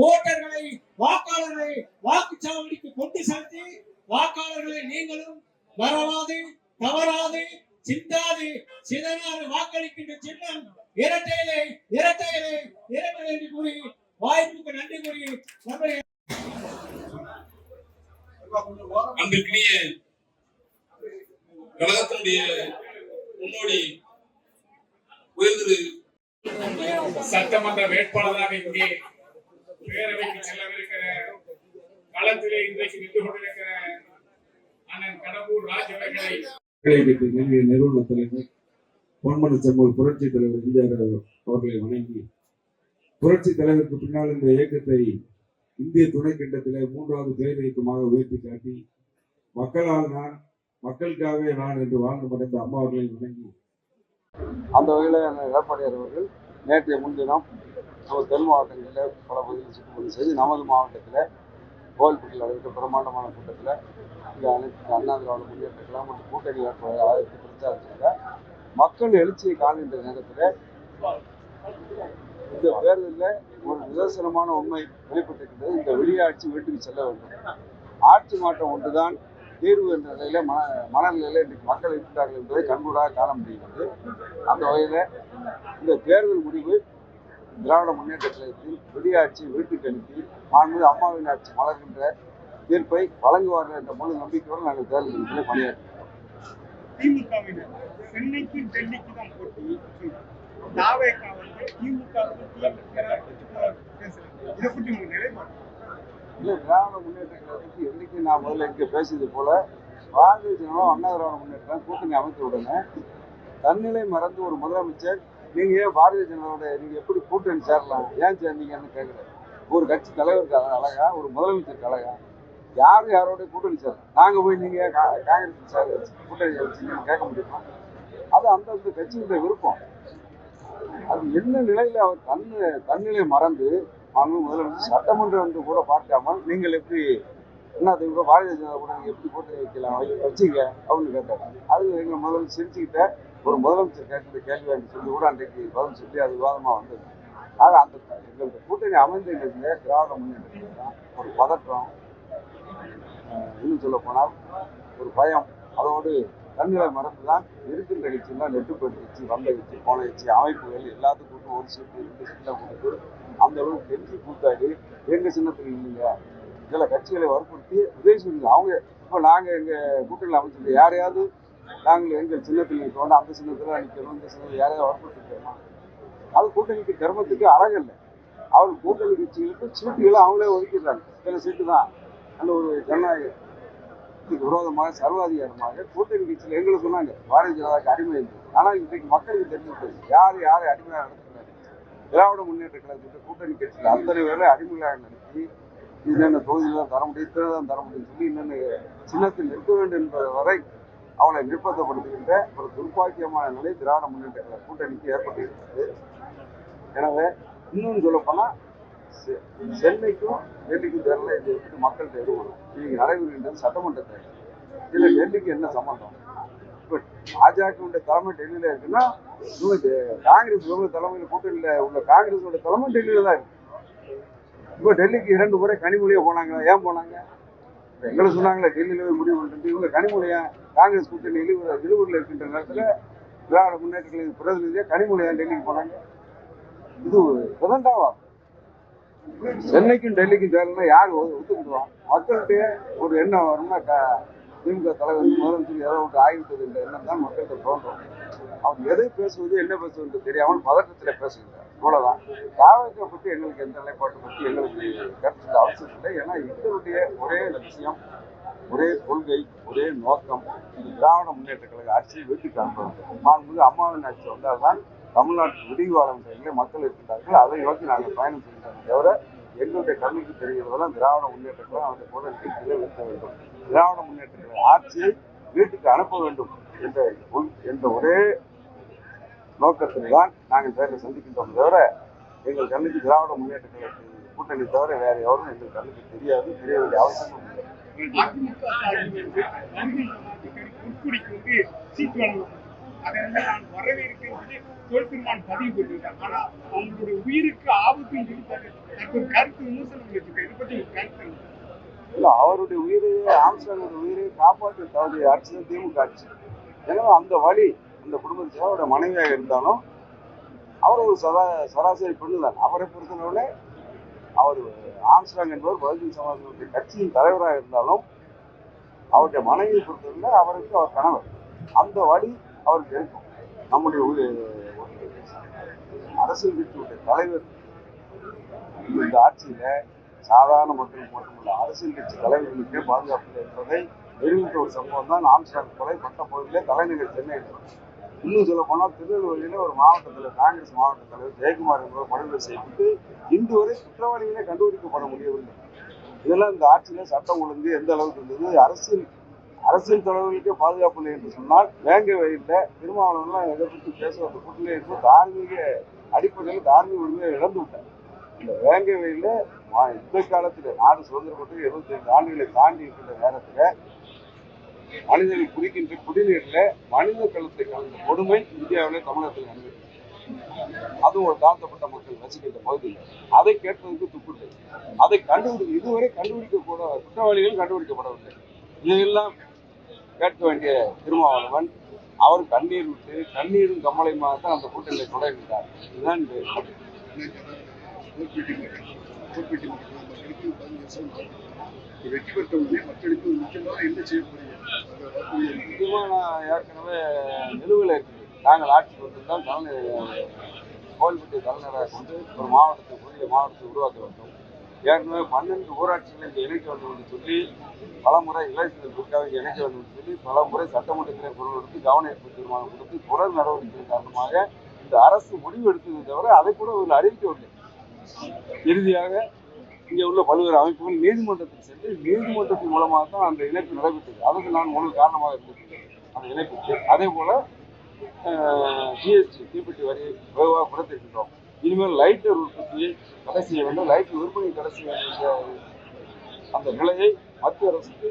ஓட்டர்களை வாக்காளர்களை வாக்குச்சாவடிக்கு கொண்டு செலுத்தி வாக்காளர்களை நீங்களும் மறவாது தவறாது சிந்தாது சிதறாது வாக்களிக்கின்ற சின்னம் இரட்டையிலே இரட்டையிலே இரட்டை என்று கூறி வாய்ப்புக்கு நன்றி கூறி நம்முடைய அன்பிற்கினிய கழகத்தினுடைய முன்னோடி உயர்திரு சட்டமன்ற வேட்பாளராக இங்கே பேரவைக்கு செல்லவிருக்கிற களத்திலே இன்றைக்கு நின்று கொண்டிருக்கிற அண்ணன் கடம்பூர் ராஜ் அவர்களை நிறுவன தலைவர் பொன்மன செம்மல் புரட்சி தலைவர் எம்ஜிஆர் அவர்களை வணங்கி புரட்சி தலைவருக்கு பின்னால் இந்த இயக்கத்தை இந்திய துணை கண்டத்திலே 3வது செயல் இயக்கமாக உயர்த்தி காட்டி மக்களால் நான் மக்களுக்காகவே நான் என்று வாழ்ந்து மறைந்த அம்மா அவர்களை வணங்கி அந்த வகையில் எடப்பாடியார் அவர்கள் நேற்றைய முன்தினம் நம்ம தென் மாவட்டங்களில் பல பகுதியில் சுற்றுப்பயணம் செய்து நமது மாவட்டத்தில் கோவில்பட்டியில் நடைபெற்ற பிரம்மாண்டமான கூட்டத்தில் இந்த அனைத்து அண்ணா திராவிட முன்னேற்ற கழகம் மற்றும் கூட்டணி வேட்பாளர் ஆதரித்து பிரச்சாரத்தில் மக்கள் எழுச்சியை காண்கின்ற நேரத்தில் இந்த தேர்தலில் ஒரு நிதர்சனமான உண்மை வெளிப்பட்டிருக்கின்றது. இந்த வெளியாட்சி வீட்டுக்கு செல்ல வேண்டும், ஆட்சி மாற்றம் ஒன்றுதான் தீர்வு என்ற நிலையில மனநிலையில இன்றைக்கு மக்கள் இருக்கிறார்கள் என்பதை கண்கூடாக காண முடிகிறது. அந்த வகையில் இந்த தேர்தல் முடிவு திராவிட முன்னேற்ற கழகத்தில் வெளியாட்சி வீட்டுக்கு அனுப்பி மாண்புமிகு அம்மாவின் ஆட்சி மலர்கின்ற தீர்ப்பை வழங்குவார்கள் என்ற முழு நம்பிக்கையோடு நாங்கள் தேர்தல் பணியாற்றுகிறோம். திமுகவினர் சென்னைக்கு டெல்லிக்கு தான் போட்டி இல்லை, திராவிட முன்னேற்ற கழகத்துக்கு என்னைக்கு நான் முதல்ல இங்கே பேசியது போல பாரதிய ஜனதா அண்ணா திராவிட முன்னேற்றம் கூட்டணி அமைத்த உடனே தன்னிலை மறந்து ஒரு முதலமைச்சர் நீங்க ஏன் பாரதிய ஜனதாவோட நீங்க எப்படி கூட்டணி சேரலாம், ஏன் சேர்ந்தீங்கன்னு கேட்குறேன். ஒரு கட்சி தலைவருக்கு அழகா, ஒரு முதலமைச்சருக்கு அழகா, யாரோட கூட்டணி சேரலாம்? நாங்க போய் நீங்க காங்கிரஸ் கூட்டணி வச்சுன்னு கேட்க முடியுமா? அது அந்தந்த கட்சியுடைய விருப்பம். அது என்ன நிலையில அவர் தன்னிலை மறந்து முதலமைச்சர் சட்டமன்றம் வந்து கூட பார்க்காமல் நீங்கள் எப்படி என்ன பாரதிய ஜனதா கூட எப்படி கூட்டணி வைக்கலாம் வச்சுங்க அப்படின்னு கேட்டார். அது எங்க முதலமைச்சர் சிரிச்சுக்கிட்ட ஒரு முதலமைச்சர் கேட்கிற கேள்வி என்று சொல்லி கூட அன்றைக்கு பதில் சொல்லி அது விவாதமா வந்தது. ஆக அந்த எங்களுக்கு கூட்டணி அமைந்திருந்த திராவிட முன்னேற்றம் தான் ஒரு பதற்றம், இன்னும் சொல்ல போனால் ஒரு பயம், அதோடு தன்னிலை மறந்து தான் இருக்கின்ற கட்சியெல்லாம் நெட்டுப்பட்டு கட்சி, வந்த கட்சி, போன கட்சி, அமைப்புகள் எல்லாத்துக்கும் ஒரு சீட்டு 2 சீட்டை கொடுத்து அந்த அளவுக்கு கெஞ்சி கூத்தாடி எங்க சின்னத்தில் இல்லைங்க சில கட்சிகளை வற்புறுத்தி உதவி சொல்லுங்க. அவங்க இப்போ நாங்கள் எங்கள் கூட்டணியில் அமைச்சிருக்கோம், யாரையாவது நாங்கள் எங்கள் சின்னத்தில் நிற்கணும், அந்த சின்னத்தில் நிற்கணும், இந்த சின்னத்தில் யாரையாவது வற்புறுத்திருக்கோமா? அது கூட்டணிக்கு தர்மத்துக்கு அழகில்லை. அவர் கூட்டணி கட்சிகளுக்கு சீட்டுகளை அவங்களே ஒதுக்கிடுறாங்க. சில சீட்டு தான் அந்த ஒரு ஜனநாயக விரோதமாக சர்வாதிகாரமாக கூட்டணி கட்சியில் எங்களுக்கு சொன்னாங்க பாரதிய ஜனதாவுக்கு அடிமை என்று. ஆனால் இன்றைக்கு மக்களுக்கு தெரிஞ்சுட்டது யாரை அடிமையாக நடத்துகிறாங்க. திராவிட முன்னேற்ற கழகத்தின் கூட்டணி கட்சியில் அத்தனை பேரை அடிமையாக நடத்தி என்னென்ன தொகுதியில் தர முடியும், இத்தனை தர முடியும் சொல்லி என்னென்ன சின்னத்தில் நிற்க வேண்டும் என்பது வரை அவளை நிர்பந்தப்படுத்துகின்ற ஒரு துர்ப்பாக்கியமான நிலை திராவிட முன்னேற்ற கழக கூட்டணிக்கு ஏற்பட்டிருக்கிறது. எனவே இன்னொன்று சொல்லப்போனால் சென்னைக்கும் டெல்லிக்கும் தேர்தலில் இது எப்படி மக்கள் தேர்வு வரும். இன்னைக்கு நடைபெறுகின்றது சட்டமன்ற தேர்தல். இதில் டெல்லிக்கு என்ன சம்பந்தம்? இப்போ பாஜகவுடைய தலைமை டெல்லியில் இருக்குன்னா காங்கிரஸ் தலைமையில் கூட்டணியில் உள்ள காங்கிரஸோட தலைமை டெல்லியில் தான் இருக்கு. இப்போ டெல்லிக்கு 2 முறை கனிமொழியாக போனாங்க. ஏன் போனாங்க? எங்களை சொன்னாங்களே டெல்லியில் போய் முடிவு பண்ணிட்டு இவங்க கனிமொழியா காங்கிரஸ் கூட்டணி இழுவூரில் இருக்கின்ற நேரத்தில் திராவிட முன்னேற்ற கழக பிரதிநிதியாக கனிமொழியா டெல்லிக்கு போனாங்க. இது பிரதண்டாவாகும். சென்னைக்கும் டெல்லிக்கும் தேர்தல்னா யார் ஒத்துக்கிடுவான்? மக்கள்கிட்ட ஒரு எண்ணம் வரும்னா திமுக தலைவர் முதலமைச்சர் ஏதோ ஒன்று ஆகிவிட்டது என்ற எண்ணம் தான் மக்கள்கிட்ட தோன்றும். அவங்க எதை பேசுவது என்ன பேசுவது தெரியாமல் பதட்டத்தில் பேசுகிறார். இவ்வளவுதான். தாவகத்தை பற்றி எங்களுக்கு எந்த நிலைப்பாட்டை பற்றி எங்களுக்கு கருத்து அவசியம் இல்லை. ஏன்னா எங்களுடைய ஒரே லட்சியம், ஒரே கொள்கை, ஒரே நோக்கம் திராவிட முன்னேற்ற கழக ஆட்சியை வீட்டுக்கு அனுப்புவது. மாண்புமிகு அம்மாவின் ஆட்சி வந்தால்தான் தமிழ்நாட்டு விடிவாளம் மக்கள் இருக்கின்றார்கள். அதை நோக்கி நாங்கள் பயணம் செய்கிறோம். தவிர எங்களுடைய கண்ணுக்கு தெரிகிறதெல்லாம் திராவிட முன்னேற்ற கழகம் அந்த கூட்டணிக்கு நிறுத்த வேண்டும், திராவிட முன்னேற்ற கழக ஆட்சியை வீட்டுக்கு அனுப்ப வேண்டும் என்ற ஒரே நோக்கத்தில் தான் நாங்கள் தேர்தலை சந்திக்கின்றோம். தவிர எங்கள் கண்ணுக்கு திராவிட முன்னேற்ற கழக கூட்டணி தவிர வேற எவரும் எங்கள் கண்ணுக்கு தெரியாது, தெரிய வேண்டிய அவசியமும் இல்லை. அதிமுக சார்பிலிருந்து வருகை சமாஜத்துக்கு உட்குறிக்கு வந்து சீட்டு வழங்கப்படும். அதை வந்து நான் வரவேற்கிறது தொல்திருமான் பதிவு பெற்றிருக்காங்க. ஆனா அவங்களுடைய உயிருக்கு ஆபத்துன்னு சொல்லி தற்போது கருத்து விமர்சனம் வச்சிருக்கேன். இதை பத்தி கருத்து இல்ல, அவருடைய உயிரை ஆம்ஸ்டாங்கோட உயிரை காப்பாற்ற தவறிய ஆட்சி தான் திமுக ஆட்சி. எனவே அந்த வழி அந்த குடும்பத்தில் அவருடைய மனைவியாக இருந்தாலும் அவர் ஒரு சராசரி பெண்ணு தான். அவரை பொறுத்தளவுல அவர் ஆம்ஸ்டாங் என்பவர் பகுஜன் சமாஜ்வாடி கட்சியின் தலைவராக இருந்தாலும் அவருடைய மனைவியை பொறுத்தவரை அவருக்கு அவர் கணவர். அந்த வழி அவருக்கு இருக்கும். நம்முடைய அரசியல் கட்சியுடைய தலைவர் இந்த ஆட்சியில சாதாரண மக்களுக்கு மட்டுமல்ல அரசியல் கட்சி தலைவர்களுக்கே பாதுகாப்பு என்பதை நிரூபித்த ஒரு சம்பவம் தான் ஆம்ஸ்டாங் கொலை பட்ட பகுதியிலே தலைநகர் சென்னை. இன்னும் சொல்ல போனால் திருநெல்வேலியில ஒரு மாவட்டத்தில் காங்கிரஸ் மாவட்ட தலைவர் ஜெயக்குமார் என்பவர் படுகொலை செய்யப்பட்டு இன்று வரை குற்றவாளிகளே கண்டுபிடிக்கப்பட முடியவில்லை. இதெல்லாம் இந்த ஆட்சியில சட்டம் ஒழுங்கு எந்த அளவுக்கு இருந்தது, அரசியல் தலைவர்களுக்கே பாதுகாப்பு இல்லை என்று சொன்னால் வேங்க வயலில் திருமாவளவன்லாம் எதை பற்றி பேசுவது கூட்டிலே இருந்து தார்மீக அடிப்படையில் தார்மீக உரிமையை இழந்து விட்டார். இந்த வேங்க வயலில் இந்த காலத்தில் நாடு சுதந்திரப்பட்டு 75 ஆண்டுகளை தாண்டி இருக்கின்ற நேரத்தில் மனிதர்கள் குடிக்கின்ற குடிநீரில் மனித கலத்தை கலந்த கொடுமை இந்தியாவிலே தமிழகத்தில் நடந்தது. அதுவும் ஒரு தாழ்த்தப்பட்ட மக்கள் வசிக்கின்ற பகுதியில் அதை கேட்பதற்கு துப்புட்டு அதை இதுவரை கண்டுபிடிக்க குற்றவாளிகள் கண்டுபிடிக்கப்படவில்லை. இதையெல்லாம் கேட்க வேண்டிய திருமாவளவன் அவர் கண்ணீர் விட்டு கண்ணீரும் கம்மலையுமாக தான் அந்த கூட்டணியை தொடர்கிறார். இதுதான் வெற்றி பெற்றவர்களே மக்களுக்கு முக்கியமாக என்ன செய்ய முடியும்? முக்கியமாக நான் ஏற்கனவே நிலுவையில் இருக்குது. நாங்கள் ஆட்சிக்கு வந்திருந்தால் கோவில்பட்டி தலைநகராக கொண்டு ஒரு புதிய மாவட்டத்தை உருவாக்க வேண்டும். ஏற்கனவே 12 ஊராட்சிகளை இங்கே இணைக்க வேண்டும் என்று சொல்லி பலமுறை இளைஞர்களுக்காக இணைக்க வேண்டும் என்று சொல்லி பலமுறை சட்டமன்றத்திலே குரல் எடுத்து கவன ஈர்ப்பு தீர்மானம் கொடுத்து தொடர் நடவடிக்கையின் காரணமாக இந்த அரசு முடிவு எடுத்ததை தவிர அதை கூட ஒரு அறிவிக்கவில்லை. இறுதியாக இங்கே உள்ள பல்வேறு அமைப்புகள் நீதிமன்றத்துக்கு சென்று நீதிமன்றத்தின் மூலமாக தான் அந்த இணைப்பு நடைபெற்றது. அதுக்கு நான் முழு காரணமாக இருந்திருக்கிறேன் அந்த இணைப்புக்கு. அதே போல ஜிஎஸ்டி தீப்பெட்டி வரியை வெகுவாக குறைத்திருக்கின்றோம். இனிமேல் லைட்டர் உற்பத்தியை தடை செய்ய வேண்டும், லைட்டர் விற்பனை தடை செய்ய வேண்டும். அந்த நிலையை மத்திய அரசுக்கு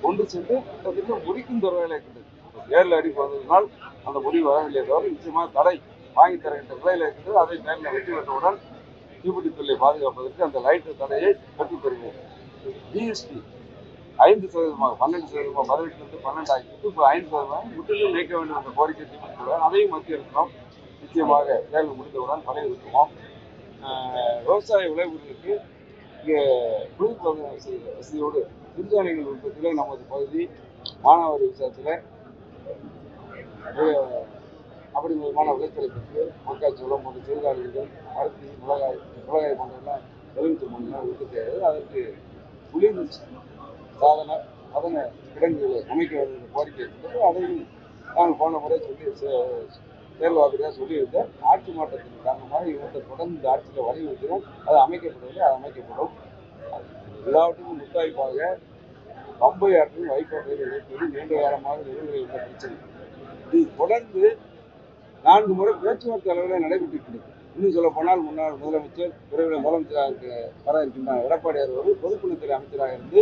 கொண்டு சென்று கிட்டத்தட்ட முடிக்கும் தருவாயில் இருக்கின்றது. தேர்தல் அறிவிப்பு வந்ததினால் அந்த முடிவு வரவில்லை தவிர நிச்சயமாக தடை வாங்கி தருகின்ற நிலையில் இருக்கின்றது. அதை தேர்தலில் வெற்றி பெற்றவுடன் தீப்பெட்டி தொழிலை பாதுகாப்பதற்கு அந்த லைட்டர் தடையை பெற்றுத் தருகிறேன். ஜிஎஸ்டி 5% 12% 18 12 ஆகிட்டு இப்போ 5% முற்றிலும் நீக்க வேண்டும் என்ற கோரிக்கை தீப்பெட்டி அதையும் மத்திய அரசும் நிச்சயமாக தேர்தல் முடிந்தவுடன் வலியுறுத்துவோம். விவசாய விளைபொருளுக்கு இங்கே குளிர்பதன வசதியோடு சிறுதானியங்கள் உற்பத்தியில் நமது பகுதி மானாவாரி விவசாயத்தில் அபரிமிதமான விளைச்சலை பெற்று மக்காச்சோளம் போன்ற சிறுதானியங்கள் பருத்தி மிளகாய் போன்றெல்லாம் தெரிவித்து உற்பத்தியாகிறது. அதற்கு குளிர் சாதன கிடங்குகளை அமைக்க வேண்டும் என்ற கோரிக்கை இருந்தது. அதையும் நான் போன முறை தேர்தல் வாக்குறுதியாக சொல்லியிருந்தேன். ஆட்சி மாற்றத்தின் காரணமாக இவற்றை தொடர்ந்து இந்த ஆட்சியில் வலியுறுத்தினோம். அது அமைக்கப்படவில்லை, அது அமைக்கப்படும். எல்லாவற்றுக்கும் முத்தாய்ப்பாக பம்பை ஆற்றில் வைகோட்டையில் இணைப்பது நீண்ட காலமாக நிலுவையில் உள்ள பிரச்சனை. இது தொடர்ந்து 4 முறை பேச்சுவார்த்தை அளவில் நடைபெற்றிருக்கிறது. இன்னும் சொல்ல போனால் முன்னாள் முதலமைச்சர் விரைவில் முதலமைச்சராக வர இருக்கின்ற எடப்பாடியார் அவர்கள் பொதுப்பணித்துறை அமைச்சராக இருந்து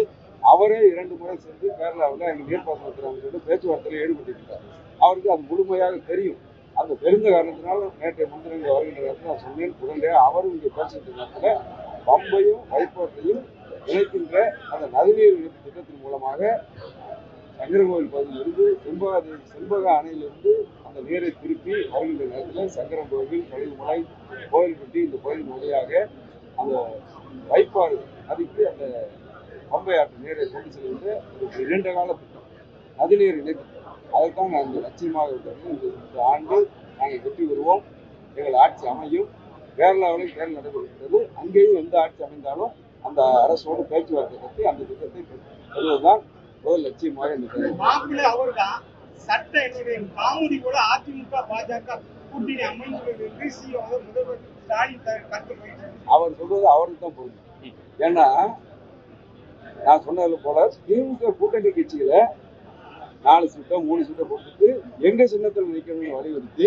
அவரே 2 முறை சென்று கேரளாவில் எங்கள் நீர்ப்பாசனத்துறை அமைச்சரோடு பேச்சுவார்த்தையில் ஈடுபட்டிருக்கிறார். அவருக்கு அது முழுமையாக தெரியும். அந்த தெரிந்த காரணத்தினால் நேற்றைய முன்தினங்கள் வருகின்ற நேரத்தில் நான் சொன்னேன். உடனடியாக அவரும் இங்கே பேசுகின்ற நேரத்தில் பம்பையும் வைகோட்டையும் இணைக்கின்ற அந்த நதிநீர் இணைப்பு திட்டத்தின் மூலமாக சங்கரங்கோவில் பகுதியிலிருந்து செண்பக அணையிலிருந்து அந்த நீரை திருப்பி வருகின்ற நேரத்தில் சங்கரங்கோவில் கழிவுமலை கோவில்பட்டி இந்த கோயில் வழியாக அந்த வைப்பாறு நதிக்கு அந்த பம்பை ஆற்று நீரை கொண்டு செல்கின்ற ஒரு நீண்ட கால திட்டம் நதிநீர் இணைப்பு. அதைத்தான் நாங்கள் லட்சியமாக இருக்கிறது. இந்த ஆண்டு நாங்கள் வெற்றி பெறுவோம். எங்கள் ஆட்சி அமையும். கேரளாவிலும் தேர்தல் நடைபெறுகிறது. அங்கேயும் எந்த ஆட்சி அமைந்தாலும் அந்த அரசோடு பேச்சுவார்த்தை பற்றி அந்த திட்டத்தை பெறுவதுதான் முதல் லட்சியமாக மாப்பிள்ளை அவர்தான் சட்ட என்னுடைய காமெடி கூட அதிமுக பாஜக கூட்டணி அமைந்துள்ளது என்று முதல்வர் ஸ்டாலின் கருத்து அவர் சொல்றது அவருக்கு தான் பொருந்தும். ஏன்னா நான் சொன்னது போல திமுக கூட்டணி கட்சிகளை 4 சீட்டோ 3 சீட்டோ கொடுத்துட்டு எங்க சின்னத்தில் நிற்கணும்னு வலியுறுத்தி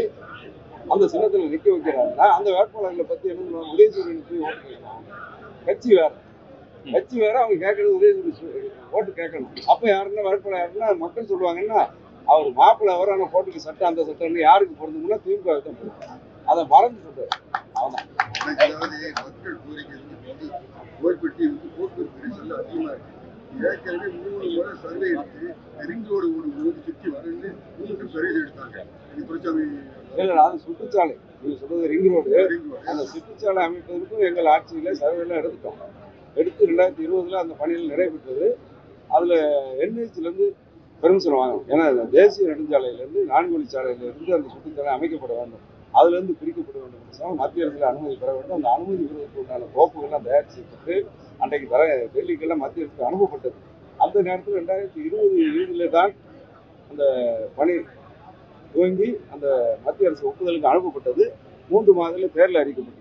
அந்த சின்னத்தில் நிற்க வைக்கிறாங்கன்னா அந்த வேட்பாளர்களை பத்தி என்ன உதயசூரியனுக்கு ஓட்டு கேட்கலாம். கட்சி வேற கட்சி வேற, அவங்க கேட்கறது உதயசூரிய ஓட்டு கேட்கணும். அப்ப யாருன்னா வேட்பாளர் யாருன்னா மக்கள் சொல்லுவாங்கன்னா அவர் மாப்பிள்ளை அவர், ஆனா போட்டுக்கு சட்டம் அந்த சட்டம்னு யாருக்கு பொருந்தும்னா திமுக தான் பொருந்தும். அதை மறந்து சொல்றாரு. அவதான் அதாவது மக்கள் கோரிக்கை வந்து கோல்பட்டி வந்து போக்குவரத்து நெரிசல் அதிகமா இருக்கு. ஏற்கனவே 3 முறை சர்வே எடுத்து ரிங் ரோடு ஒரு சுற்றி வரணும்னு 3 சர்வே எடுத்தாங்க. இது துறைச்சாமி இல்ல, அது சுற்றுச்சாலை. நீங்க சொல்றது ரிங் ரோடு. ரிங் ரோடு அந்த சுற்றுச்சாலை அமைப்பதற்கும் எங்கள் ஆட்சியில சர்வே எல்லாம் எடுத்துட்டோம். எடுத்து 2020 அந்த பணிகள் நிறைவேற்றது. அதுல என்ஹெச்ல இருந்து பெர்மிஷன் வாங்கணும். ஏன்னா தேசிய நெடுஞ்சாலையில இருந்து 4 வழிச்சாலையில இருந்து அந்த சுற்றுச்சாலை அமைக்கப்பட வேண்டும். அதுல இருந்து பிரிக்கப்பட வேண்டும் என்று சொன்னால் மத்திய அரசுல அனுமதி பெற வேண்டும். அந்த அனுமதி பெறுவதற்கு உண்டான கோப்புகள்லாம் தயார் செய்யப்பட்டு அன்றைக்கு டெல்லிக்கெல்லாம் மத்திய அரசுக்கு அனுப்பப்பட்டது. அந்த நேரத்தில் 2020 தான் அந்த பணி துவங்கி அந்த மத்திய அரசு ஒப்புதலுக்கு அனுப்பப்பட்டது. 3 மாதத்தில் தேர்தல் அறிக்கப்பட்டது.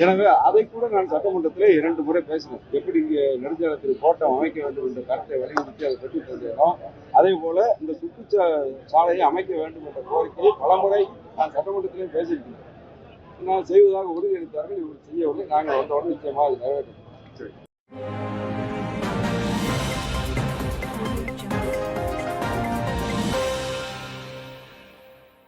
எனவே அதை கூட நான் சட்டமன்றத்தில் 2 முறை பேசினேன். எப்படி இங்கே நெடுஞ்சாலத்தில் கோட்டம் அமைக்க வேண்டும் என்ற கருத்தை வலியுறுத்தி அதை பெற்று தந்தோம். அதே போல இந்த சுற்றுச்சாலையை அமைக்க வேண்டும் என்ற கோரிக்கையை பலமுறை நான் சட்டமன்றத்திலே பேசியிருக்கிறேன். நான் செய்வதாக உறுதியளித்தார்கள். இவர் செய்யவில்லை. நாங்கள் வந்தவுடன் நிச்சயமாக அதை நிறைவேற்றோம்.